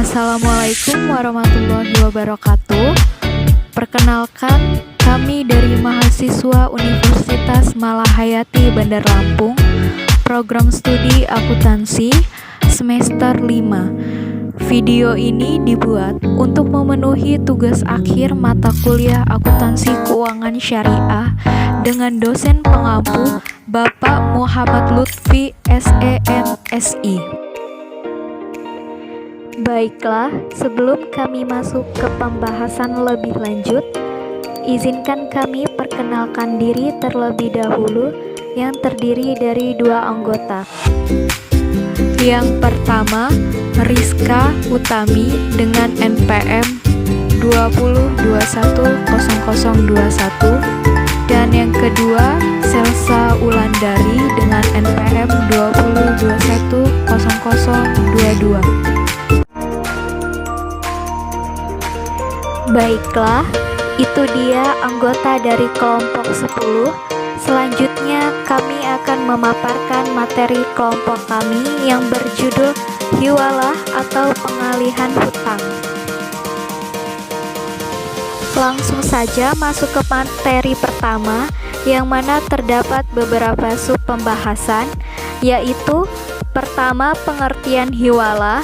Assalamualaikum warahmatullahi wabarakatuh. Perkenalkan, kami dari mahasiswa Universitas Malahayati Bandar Lampung, program studi akuntansi semester 5. Video ini dibuat untuk memenuhi tugas akhir mata kuliah akuntansi keuangan syariah dengan dosen pengampu Bapak Muhammad Lutfi SEMSI. Baiklah, sebelum kami masuk ke pembahasan lebih lanjut, izinkan kami perkenalkan diri terlebih dahulu yang terdiri dari 2 anggota. Yang pertama, Rizka Utami dengan NPM 20210021, dan yang kedua, Selsa Ulandari dengan NPM 20210022. Baiklah, itu dia anggota dari kelompok 10. Selanjutnya kami akan memaparkan materi kelompok kami yang berjudul Hiwalah atau Pengalihan Hutang. Langsung saja masuk ke materi pertama, yang mana terdapat beberapa sub pembahasan, yaitu pertama, pengertian hiwalah,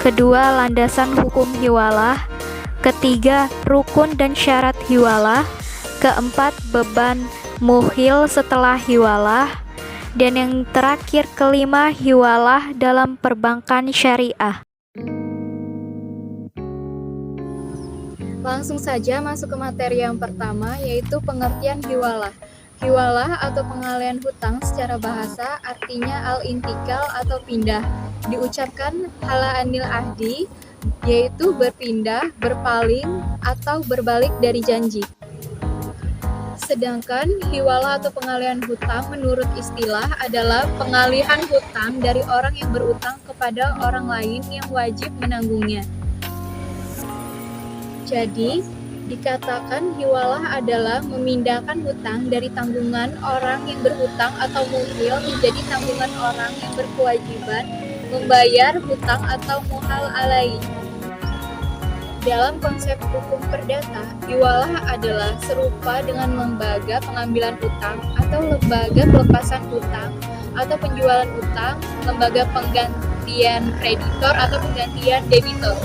kedua, landasan hukum hiwalah, ketiga, rukun dan syarat hiwalah, keempat, beban muhil setelah hiwalah, dan yang terakhir kelima, hiwalah dalam perbankan syariah. Langsung saja masuk ke materi yang pertama, yaitu pengertian hiwalah. Hiwalah atau pengalihan hutang secara bahasa artinya al-intikal atau pindah. Diucapkan hala anil ahdi, yaitu berpindah, berpaling, atau berbalik dari janji. Sedangkan hiwalah atau pengalihan hutang menurut istilah adalah pengalihan hutang dari orang yang berutang kepada orang lain yang wajib menanggungnya. Jadi, dikatakan hiwalah adalah memindahkan hutang dari tanggungan orang yang berhutang atau muhil menjadi tanggungan orang yang berkewajiban membayar hutang atau muhal alai. Dalam konsep hukum perdata, hiwalah adalah serupa dengan lembaga pengambilan hutang atau lembaga pelepasan hutang atau penjualan hutang, lembaga penggantian kreditor atau penggantian debitor.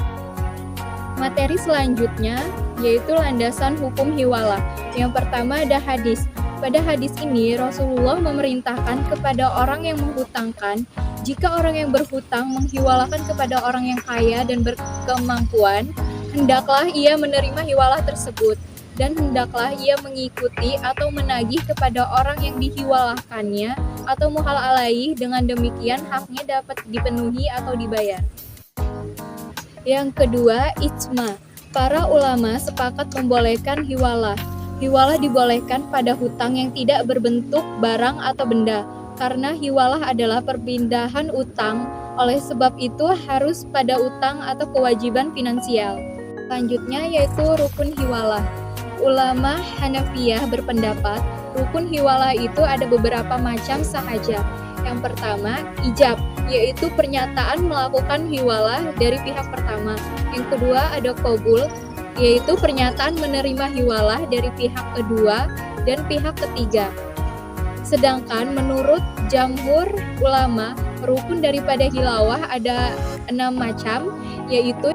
Materi selanjutnya yaitu landasan hukum hiwalah. Yang pertama ada hadis. Pada hadis ini Rasulullah memerintahkan kepada orang yang menghutangkan, jika orang yang berhutang menghiwalahkan kepada orang yang kaya dan berkemampuan, hendaklah ia menerima hiwalah tersebut, dan hendaklah ia mengikuti atau menagih kepada orang yang dihiwalahkannya atau muhal alaihi, dengan demikian haknya dapat dipenuhi atau dibayar. Yang kedua, ijma. Para ulama sepakat membolehkan hiwalah. Hiwalah dibolehkan pada hutang yang tidak berbentuk barang atau benda, karena hiwalah adalah perpindahan utang, oleh sebab itu harus pada utang atau kewajiban finansial. Selanjutnya yaitu rukun hiwalah. Ulama Hanafiyah berpendapat rukun hiwalah itu ada beberapa macam sahaja. Yang pertama, ijab, yaitu pernyataan melakukan hiwalah dari pihak pertama. Yang kedua ada qabul, yaitu pernyataan menerima hiwalah dari pihak kedua dan pihak ketiga. Sedangkan menurut jamhur ulama, rukun daripada hilawah ada 6 macam, yaitu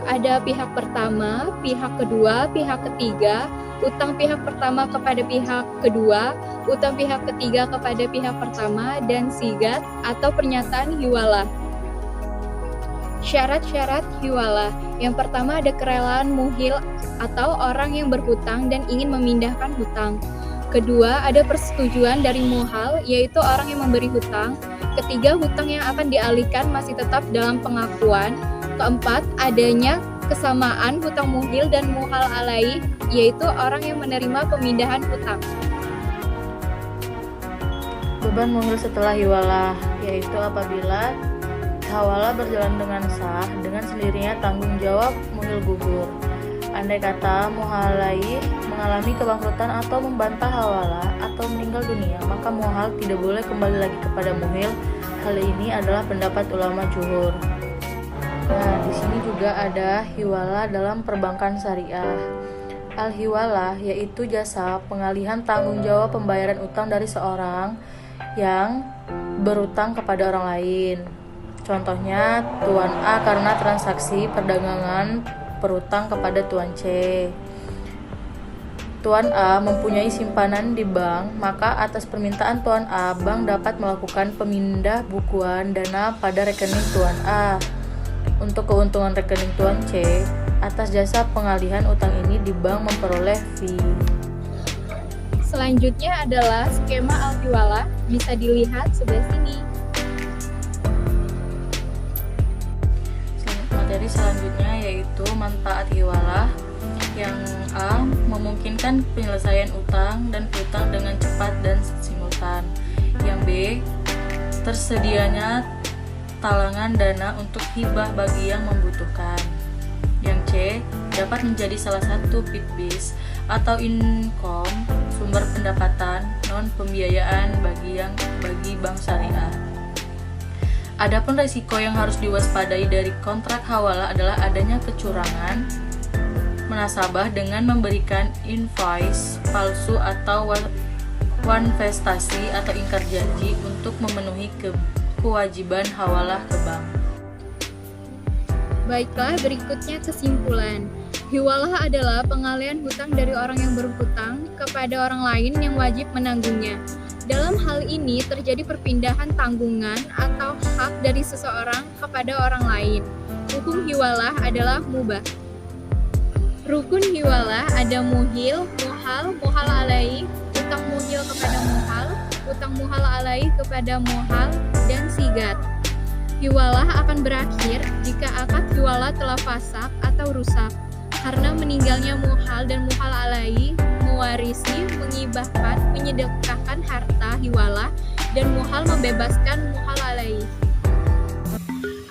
ada pihak pertama, pihak kedua, pihak ketiga, utang pihak pertama kepada pihak kedua, utang pihak ketiga kepada pihak pertama, dan sigat atau pernyataan hiwalah. Syarat-syarat hiwalah. Yang pertama ada kerelaan muhil atau orang yang berhutang dan ingin memindahkan hutang. Kedua, ada persetujuan dari muhal, yaitu orang yang memberi hutang. Ketiga, hutang yang akan dialihkan masih tetap dalam pengakuan. Keempat, adanya kesamaan hutang muhil dan muhal alai, yaitu orang yang menerima pemindahan hutang. Beban muhil setelah hiwalah, yaitu apabila hawalah berjalan dengan sah, dengan sendirinya tanggung jawab muhil gugur. Andai kata muhalai mengalami kebangkrutan atau membantah hawalah atau meninggal dunia, maka muhal tidak boleh kembali lagi kepada muhil. Hal ini adalah pendapat ulama jumhur. Nah, di sini juga ada hiwalah dalam perbankan syariah. Al-hiwalah yaitu jasa pengalihan tanggung jawab pembayaran utang dari seorang yang berutang kepada orang lain. Contohnya, Tuan A karena transaksi perdagangan berutang kepada Tuan C. Tuan A mempunyai simpanan di bank, maka atas permintaan Tuan A, bank dapat melakukan pemindah bukuan dana pada rekening Tuan A. Untuk keuntungan rekening Tuan C, atas jasa pengalihan utang ini di bank memperoleh fee. Selanjutnya adalah skema al-hiwalah, bisa dilihat sebelah sini. Materi selanjutnya yaitu manfaat hiwalah. Yang A, memungkinkan penyelesaian utang dan piutang dengan cepat dan simultan. Yang B, tersedianya talangan dana untuk hibah bagi yang membutuhkan. Yang C, dapat menjadi salah satu pitbis atau income, sumber pendapatan non pembiayaan bagi bank syariah. Adapun risiko yang harus diwaspadai dari kontrak hawalah adalah adanya kecurangan nasabah dengan memberikan invoice palsu atau wanvestasi atau ingkar janji untuk memenuhi kewajiban hawalah ke bank. Baiklah, berikutnya kesimpulan. Hiwalah adalah pengalihan hutang dari orang yang berhutang kepada orang lain yang wajib menanggungnya. Dalam hal ini terjadi perpindahan tanggungan atau hak dari seseorang kepada orang lain. Hukum hiwalah adalah mubah. Rukun hiwalah ada muhil, muhal, muhal alaih, utang muhil kepada muhal, utang muhal alaih kepada muhal, dan sigat. Hiwalah akan berakhir jika akad hiwalah telah fasak atau rusak, karena meninggalnya muhal dan muhal alaih mewarisi, mengibahkan, menyedekahkan harta hiwalah, dan muhal membebaskan muhal alaih.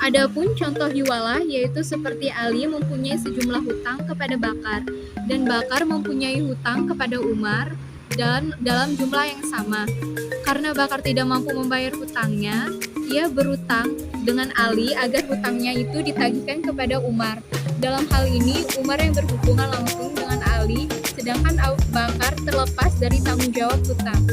Adapun contoh hiwalah yaitu seperti Ali mempunyai sejumlah hutang kepada Bakar dan Bakar mempunyai hutang kepada Umar dan dalam jumlah yang sama. Karena Bakar tidak mampu membayar hutangnya, ia berutang dengan Ali agar hutangnya itu ditagihkan kepada Umar. Dalam hal ini, Umar yang berhubungan langsung dengan Ali, sedangkan Bakar terlepas dari tanggung jawab hutang.